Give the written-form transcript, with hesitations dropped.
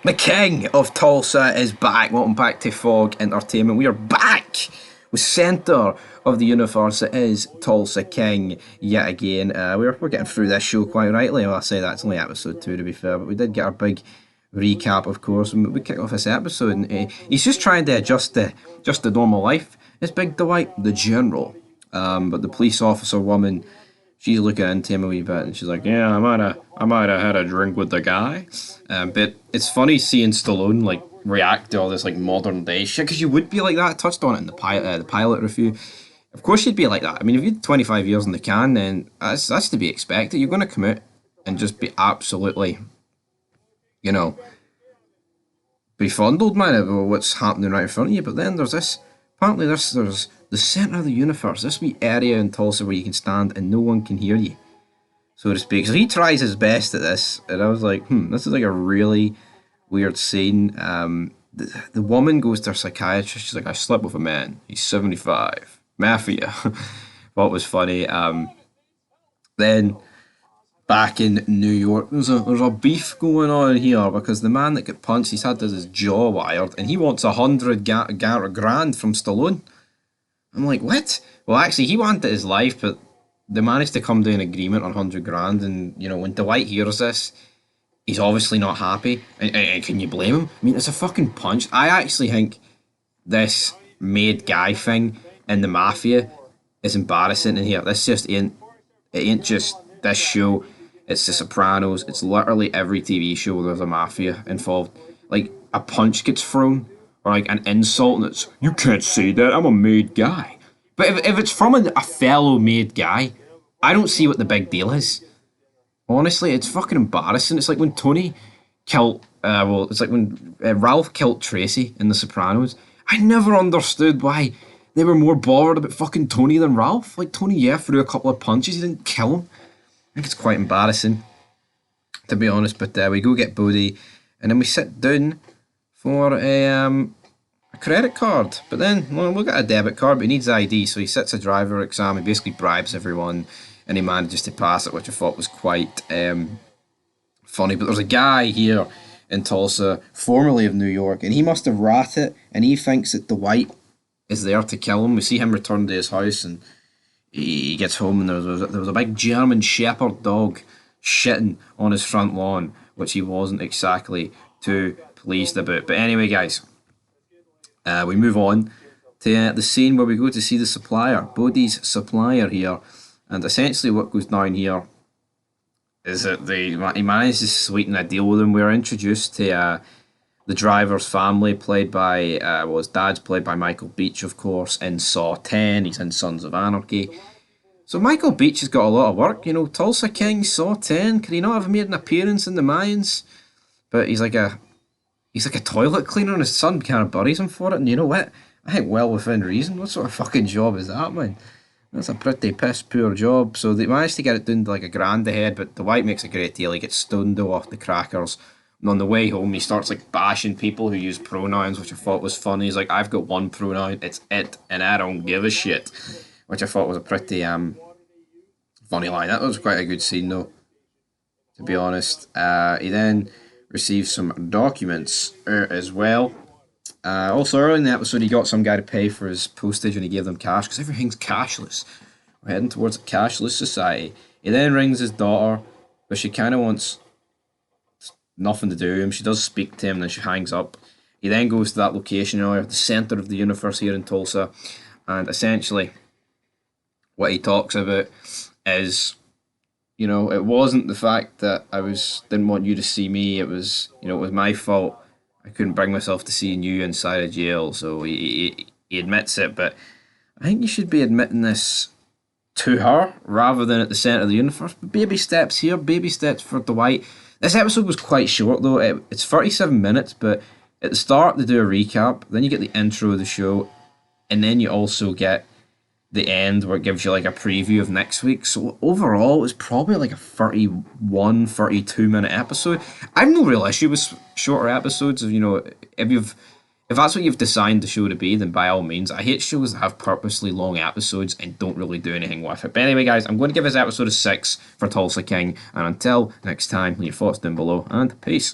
The king of Tulsa is back. Welcome back to Fog Entertainment. We are back with centre of the universe. It is Tulsa King yet again. We're getting through this show quite rightly. Well, I say that's only episode 2 to be fair, but we did get our big recap, of course. And we kick off this episode, and he's just trying to adjust to just the normal life. It's Big Dwight, the general, but the police officer woman. She's looking into him a wee bit, and she's like, "Yeah, I might have had a drink with the guy." But it's funny seeing Stallone like react to all this like modern day shit, because you would be like that. I touched on it in the pilot review. Of course, you'd be like that. I mean, if you had 25 years in the can, then that's to be expected. You're going to come out and just be absolutely, you know, befuddled, man, about what's happening right in front of you. But then there's this. Apparently, there's the centre of the universe, this wee area in Tulsa where you can stand and no one can hear you, so to speak. So he tries his best at this, and I was like, this is like a really weird scene. The woman goes to her psychiatrist. She's like, "I slept with a man. He's 75. Mafia." What was funny. Then back in New York, there's a beef going on here because the man that got punched, he's had his jaw wired, and he wants 100 grand from Stallone. I'm like, what? Well, actually, he wanted his life, but they managed to come to an agreement on 100 grand. And, you know, when Dwight hears this, he's obviously not happy. And can you blame him? I mean, it's a fucking punch. I actually think this made guy thing in the Mafia is embarrassing in here. This just ain't, it ain't just this show. It's The Sopranos. It's literally every TV show where there's a Mafia involved. Like, a punch gets thrown, or like an insult, and it's, "You can't say that, I'm a made guy." But if it's from a fellow made guy, I don't see what the big deal is. Honestly, it's fucking embarrassing. It's like when Tony killed, it's like when Ralph killed Tracy in The Sopranos. I never understood why they were more bothered about fucking Tony than Ralph. Like, Tony, yeah, threw a couple of punches, he didn't kill him. I think it's quite embarrassing, to be honest. But we go get Bodhi, and then we sit down for a credit card. But then we'll get a debit card, but he needs ID, so he sits a driver exam. He basically bribes everyone, and he manages to pass it, which I thought was quite funny. But there's a guy here in Tulsa, formerly of New York, and he must have ratted it, and he thinks that Dwight is there to kill him. We see him return to his house, and he gets home, and there was a big German Shepherd dog shitting on his front lawn, which he wasn't exactly too pleased about. But anyway, guys, we move on to the scene where we go to see the supplier, Bodhi's supplier here. And essentially what goes down here is that he manages to sweeten a deal with him. We're introduced to the driver's family, played by, his dad's played by Michael Beach, of course, in Saw 10. He's in Sons of Anarchy. So Michael Beach has got a lot of work, you know, Tulsa King, Saw 10. Could he not have made an appearance in The Mayans? But he's like a toilet cleaner, and his son kind of buries him for it. And you know what? I think well within reason. What sort of fucking job is that, man? That's a pretty piss poor job. So they managed to get it down to like $1,000 a head, but Dwight makes a great deal. He gets stoned off the crackers. And on the way home, he starts like bashing people who use pronouns, which I thought was funny. He's like, "I've got one pronoun, it's it, and I don't give a shit," which I thought was a pretty funny line. That was quite a good scene, though, to be honest. He then receives some documents as well. Also, early in the episode, he got some guy to pay for his postage, and he gave them cash because everything's cashless. We're heading towards a cashless society. He then rings his daughter, but she kind of wants nothing to do with him. She does speak to him, and then she hangs up. He then goes to that location earlier, the centre of the universe here in Tulsa, and essentially what he talks about is, you know, it wasn't the fact that didn't want you to see me. It was, you know, it was my fault. I couldn't bring myself to seeing you inside a jail. So he admits it, but I think you should be admitting this to her rather than at the centre of the universe. But baby steps here, baby steps for Dwight. This episode was quite short, though. It's 37 minutes, but at the start they do a recap, then you get the intro of the show, and then you also get the end where it gives you like a preview of next week. So overall, it's probably like a 31, 32-minute episode. I have no real issue with shorter episodes. You know, if that's what you've designed the show to be, then by all means. I hate shows that have purposely long episodes and don't really do anything with it. But anyway, guys, I'm going to give this episode a 6 for Tulsa King. And until next time, leave your thoughts down below, and peace.